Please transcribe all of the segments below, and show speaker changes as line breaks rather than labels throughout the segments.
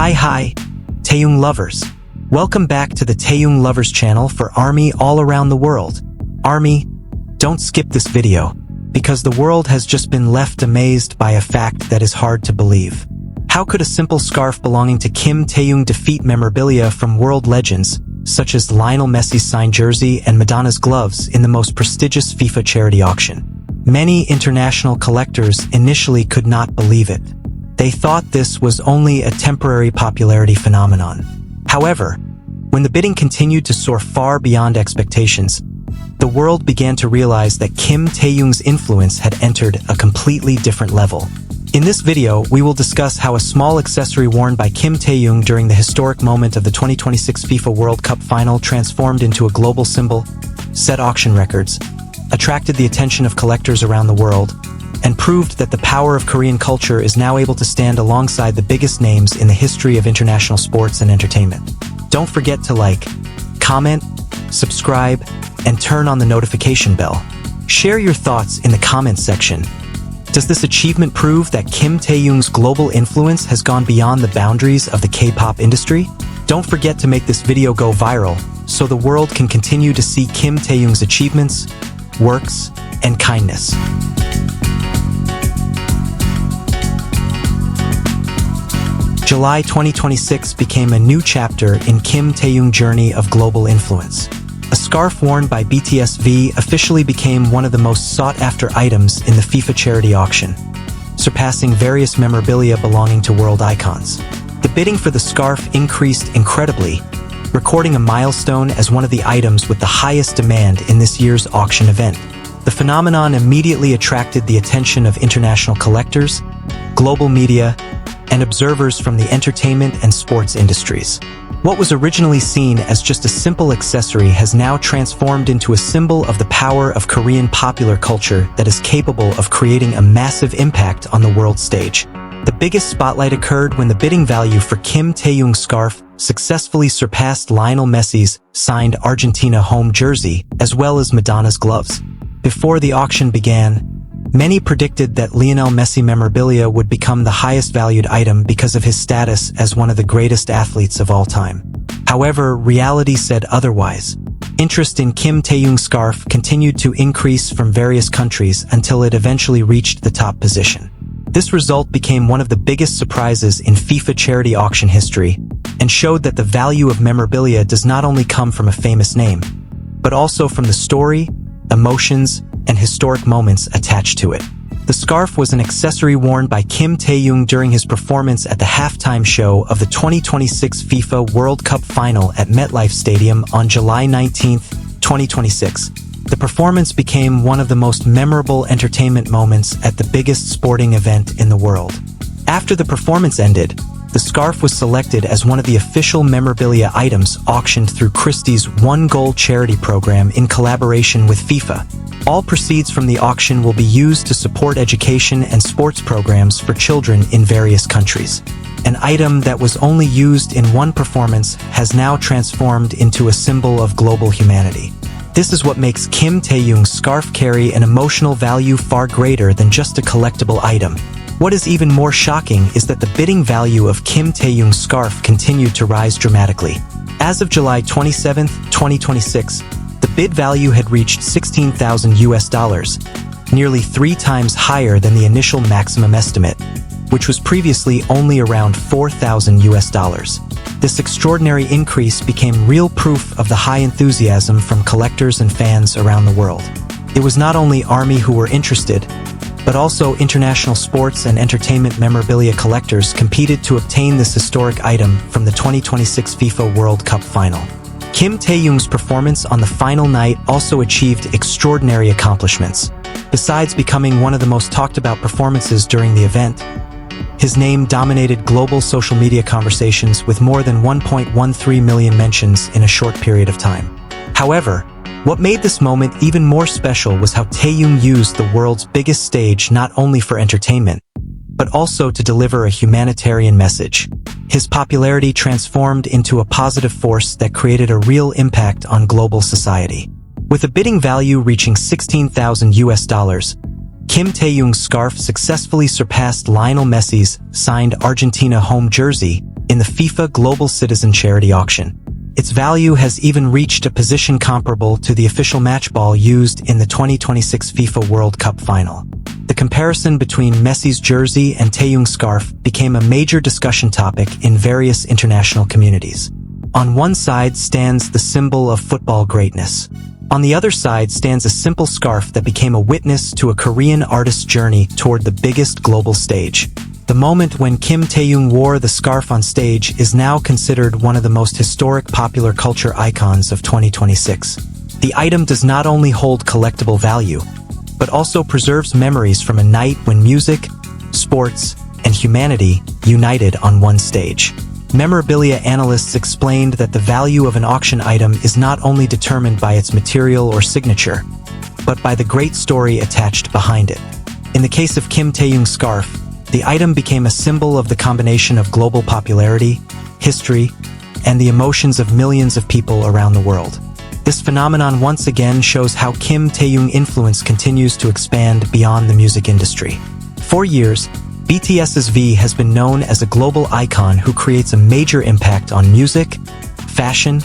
Hi, Taehyung Lovers. Welcome back to the Taehyung Lovers Channel for ARMY all around the world. ARMY, don't skip this video, because the world has just been left amazed by a fact that is hard to believe. How could a simple scarf belonging to Kim Taehyung defeat memorabilia from world legends, such as Lionel Messi's signed jersey and Madonna's gloves in the most prestigious FIFA charity auction? Many international collectors initially could not believe it. They thought this was only a temporary popularity phenomenon. However, when the bidding continued to soar far beyond expectations, the world began to realize that Kim Taehyung's influence had entered a completely different level. In this video, we will discuss how a small accessory worn by Kim Taehyung during the historic moment of the 2026 FIFA World Cup Final transformed into a global symbol, set auction records, attracted the attention of collectors around the world, and proved that the power of Korean culture is now able to stand alongside the biggest names in the history of international sports and entertainment. Don't forget to like, comment, subscribe, and turn on the notification bell. Share your thoughts in the comments section. Does this achievement prove that Kim Taehyung's global influence has gone beyond the boundaries of the K-pop industry? Don't forget to make this video go viral so the world can continue to see Kim Taehyung's achievements, works, and kindness. July 2026 became a new chapter in Kim Taehyung's journey of global influence. A scarf worn by BTS V officially became one of the most sought-after items in the FIFA charity auction, surpassing various memorabilia belonging to world icons. The bidding for the scarf increased incredibly, recording a milestone as one of the items with the highest demand in this year's auction event. The phenomenon immediately attracted the attention of international collectors, global media, and observers from the entertainment and sports industries. What was originally seen as just a simple accessory has now transformed into a symbol of the power of Korean popular culture that is capable of creating a massive impact on the world stage. The biggest spotlight occurred when the bidding value for Kim Taehyung's scarf successfully surpassed Lionel Messi's signed Argentina home jersey, as well as Madonna's gloves. Before the auction began, many predicted that Lionel Messi memorabilia would become the highest valued item because of his status as one of the greatest athletes of all time. However, reality said otherwise. Interest in Kim Taehyung's scarf continued to increase from various countries until it eventually reached the top position. This result became one of the biggest surprises in FIFA charity auction history and showed that the value of memorabilia does not only come from a famous name, but also from the story, emotions, and historic moments attached to it. The scarf was an accessory worn by Kim Taehyung during his performance at the halftime show of the 2026 FIFA World Cup Final at MetLife Stadium on July 19, 2026. The performance became one of the most memorable entertainment moments at the biggest sporting event in the world. After the performance ended, the scarf was selected as one of the official memorabilia items auctioned through Christie's One Goal charity program in collaboration with FIFA. All proceeds from the auction will be used to support education and sports programs for children in various countries. An item that was only used in one performance has now transformed into a symbol of global humanity. This is what makes Kim Taehyung's scarf carry an emotional value far greater than just a collectible item. What is even more shocking is that the bidding value of Kim Taehyung's scarf continued to rise dramatically. As of July 27, 2026, the bid value had reached $16,000, nearly 3 times higher than the initial maximum estimate, which was previously only around $4,000. This extraordinary increase became real proof of the high enthusiasm from collectors and fans around the world. It was not only ARMY who were interested, but also international sports and entertainment memorabilia collectors competed to obtain this historic item from the 2026 FIFA World Cup Final. Kim Taehyung's performance on the final night also achieved extraordinary accomplishments. Besides becoming one of the most talked about performances during the event, his name dominated global social media conversations with more than 1.13 million mentions in a short period of time. However, what made this moment even more special was how Taehyung used the world's biggest stage not only for entertainment, but also to deliver a humanitarian message. His popularity transformed into a positive force that created a real impact on global society. With a bidding value reaching $16,000, Kim Taehyung's scarf successfully surpassed Lionel Messi's signed Argentina home jersey in the FIFA Global Citizen Charity Auction. Its value has even reached a position comparable to the official match ball used in the 2026 FIFA World Cup Final. The comparison between Messi's jersey and Taehyung's scarf became a major discussion topic in various international communities. On one side stands the symbol of football greatness. On the other side stands a simple scarf that became a witness to a Korean artist's journey toward the biggest global stage. The moment when Kim Taehyung wore the scarf on stage is now considered one of the most historic popular culture icons of 2026. The item does not only hold collectible value, but also preserves memories from a night when music, sports, and humanity united on one stage. Memorabilia analysts explained that the value of an auction item is not only determined by its material or signature, but by the great story attached behind it. In the case of Kim Taehyung's scarf, the item became a symbol of the combination of global popularity, history, and the emotions of millions of people around the world. This phenomenon once again shows how Kim Taehyung's influence continues to expand beyond the music industry. For years, BTS's V has been known as a global icon who creates a major impact on music, fashion,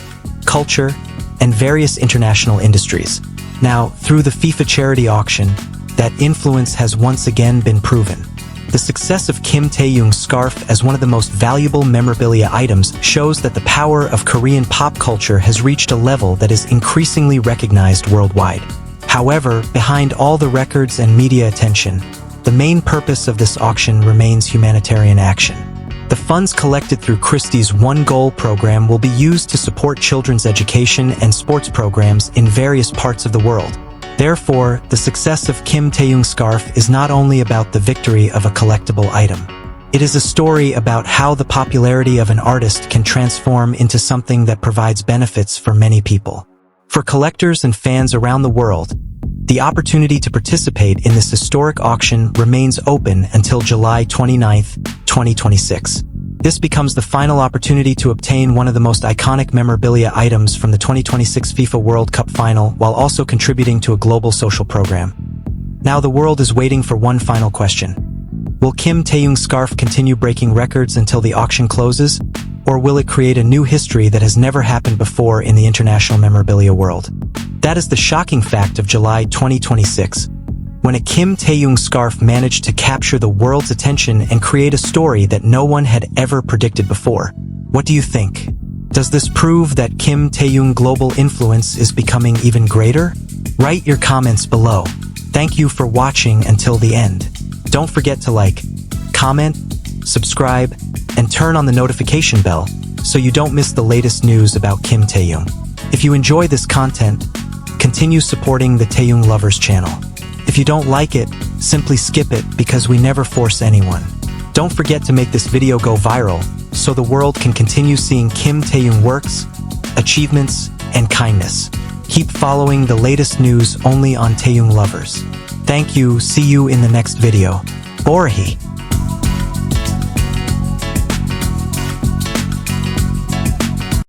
culture, and various international industries. Now, through the FIFA charity auction, that influence has once again been proven. The success of Kim Taehyung's scarf as one of the most valuable memorabilia items shows that the power of Korean pop culture has reached a level that is increasingly recognized worldwide. However, behind all the records and media attention, the main purpose of this auction remains humanitarian action. The funds collected through Christie's One Goal program will be used to support children's education and sports programs in various parts of the world. Therefore, the success of Kim Taehyung's scarf is not only about the victory of a collectible item. It is a story about how the popularity of an artist can transform into something that provides benefits for many people. For collectors and fans around the world, the opportunity to participate in this historic auction remains open until July 29, 2026. This becomes the final opportunity to obtain one of the most iconic memorabilia items from the 2026 FIFA World Cup Final while also contributing to a global social program. Now the world is waiting for one final question. Will Kim Taehyung's scarf continue breaking records until the auction closes? Or will it create a new history that has never happened before in the international memorabilia world? That is the shocking fact of July 2026, when a Kim Taehyung scarf managed to capture the world's attention and create a story that no one had ever predicted before. What do you think? Does this prove that Kim Taehyung global influence is becoming even greater? Write your comments below. Thank you for watching until the end. Don't forget to like, comment, subscribe, and turn on the notification bell so you don't miss the latest news about Kim Taehyung. If you enjoy this content, continue supporting the Taehyung Lovers Channel. If you don't like it, simply skip it because we never force anyone. Don't forget to make this video go viral so the world can continue seeing Kim Taehyung works, achievements, and kindness. Keep following the latest news only on Taehyung Lovers. Thank you, see you in the next video. Borahi.